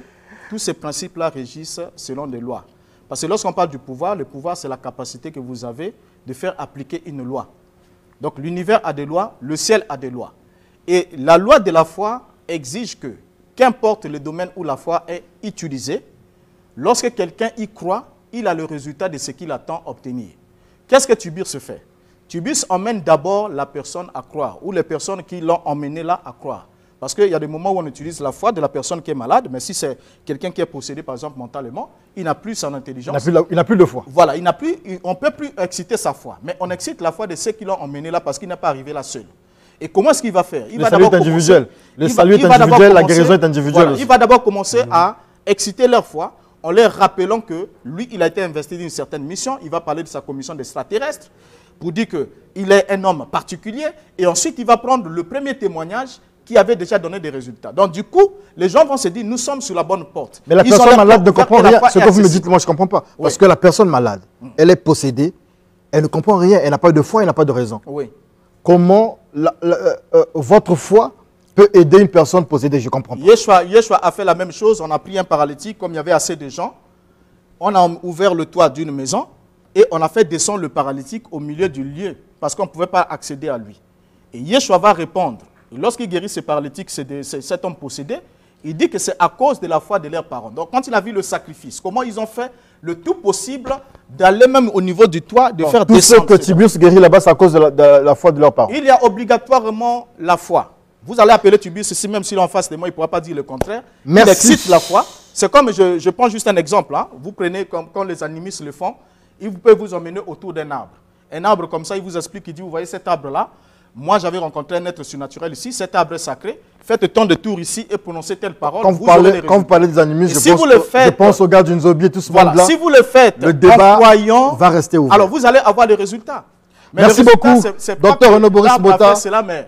B: tous ces principes-là régissent selon des lois. Parce que lorsqu'on parle du pouvoir, le pouvoir, c'est la capacité que vous avez de faire appliquer une loi. Donc l'univers a des lois, le ciel a des lois. Et la loi de la foi exige que, qu'importe le domaine où la foi est utilisée, lorsque quelqu'un y croit, il a le résultat de ce qu'il attend obtenir. Qu'est-ce que Tubus fait? Tubus emmène d'abord la personne à croire, ou les personnes qui l'ont emmené là à croire. Parce qu'il y a des moments où on utilise la foi de la personne qui est malade, mais si c'est quelqu'un qui est possédé, par exemple, mentalement, il n'a plus son intelligence.
A: Il n'a plus de foi.
B: Voilà, on ne peut plus exciter sa foi. Mais on excite la foi de ceux qui l'ont emmené là parce qu'il n'est pas arrivé là seul. Et comment est-ce qu'il va faire?
A: Le salut est individuel. Le salut est individuel, la guérison est individuelle.
B: Voilà, il va d'abord commencer à exciter leur foi en leur rappelant que lui, il a été investi d'une certaine mission. Il va parler de sa commission d'extraterrestre pour dire qu'il est un homme particulier. Et ensuite, il va prendre le premier témoignage qui avait déjà donné des résultats. Donc du coup, les gens vont se dire, nous sommes sur la bonne porte.
A: Mais la personne malade ne comprend rien. Ce que vous me dites, moi, je ne comprends pas. Parce que la personne malade, elle est possédée, elle ne comprend rien, elle n'a pas de foi, elle n'a pas de raison.
B: Oui.
A: Comment votre foi peut aider une personne possédée? Je ne comprends pas.
B: Yeshua a fait la même chose. On a pris un paralytique, comme il y avait assez de gens. On a ouvert le toit d'une maison et on a fait descendre le paralytique au milieu du lieu parce qu'on ne pouvait pas accéder à lui. Et Yeshua va répondre. Lorsqu'il guérit ce paralytique, cet homme possédé, il dit que c'est à cause de la foi de leurs parents. Donc quand il a vu le sacrifice, comment ils ont fait le tout possible d'aller même au niveau du toit, de faire descendre.
A: Tout ce que Tibius guérit là-bas, c'est à cause de la foi de leurs parents.
B: Il y a obligatoirement la foi. Vous allez appeler Tibius ici, même s'il est en face de moi, il ne pourra pas dire le contraire.
A: Merci.
B: Il excite la foi. C'est comme, je prends juste un exemple. Hein. Vous prenez, comme quand les animistes le font, ils peuvent vous emmener autour d'un arbre. Un arbre comme ça, il vous explique, il dit, vous voyez cet arbre-là, moi, j'avais rencontré un être surnaturel ici, cet arbre est sacré. Faites tant de tours ici et prononcez telle parole.
A: Quand vous parlez des animistes, je pense au gars d'une Zombie et tout ce monde-là.
B: Si vous le faites
A: le débat
B: en croyant,
A: va rester ouvert.
B: Alors vous allez avoir les résultats. Mais
A: merci beaucoup, Dr Renaud Boris Bota.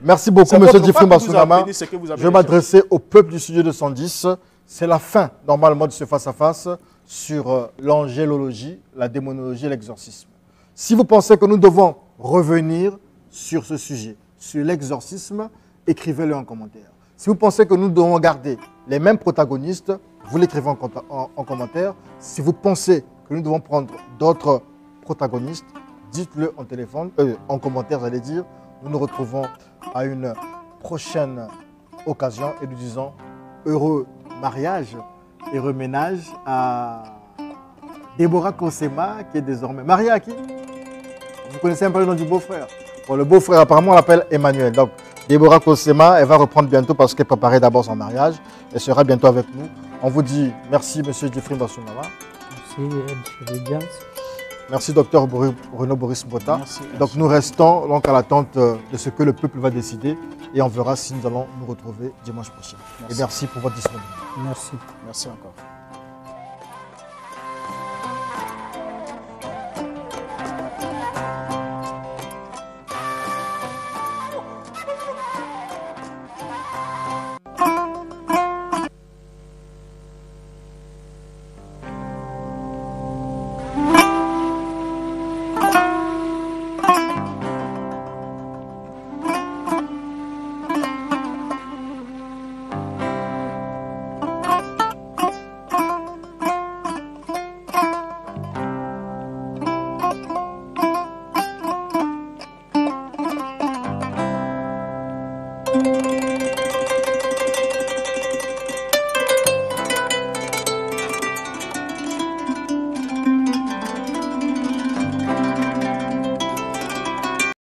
A: Merci beaucoup, M. Jeffrey Massounama. Je vais m'adresser au peuple du studio 210. C'est la fin, normalement, de ce face-à-face sur l'angélologie, la démonologie et l'exorcisme. Si vous pensez que nous devons revenir sur ce sujet, sur l'exorcisme, écrivez-le en commentaire. Si vous pensez que nous devons garder les mêmes protagonistes, vous l'écrivez en commentaire. Si vous pensez que nous devons prendre d'autres protagonistes, dites-le en commentaire, j'allais dire. Nous nous retrouvons à une prochaine occasion et nous disons heureux mariage, heureux ménage à Déborah Kosema qui est désormais mariée à qui? Vous connaissez un peu le nom du beau-frère? Bon, le beau-frère, apparemment, on l'appelle Emmanuel. Donc, Déborah Kosema, elle va reprendre bientôt parce qu'elle préparait d'abord son mariage. Elle sera bientôt avec nous. On vous dit merci, M. Jeffrey Massounama.
C: Merci,
A: Merci, Dr Renaud Boris Bota.
B: Merci.
A: Donc, nous restons donc, à l'attente de ce que le peuple va décider et on verra si nous allons nous retrouver dimanche prochain.
B: Merci.
A: Et merci pour votre disponibilité.
C: Merci.
B: Merci encore.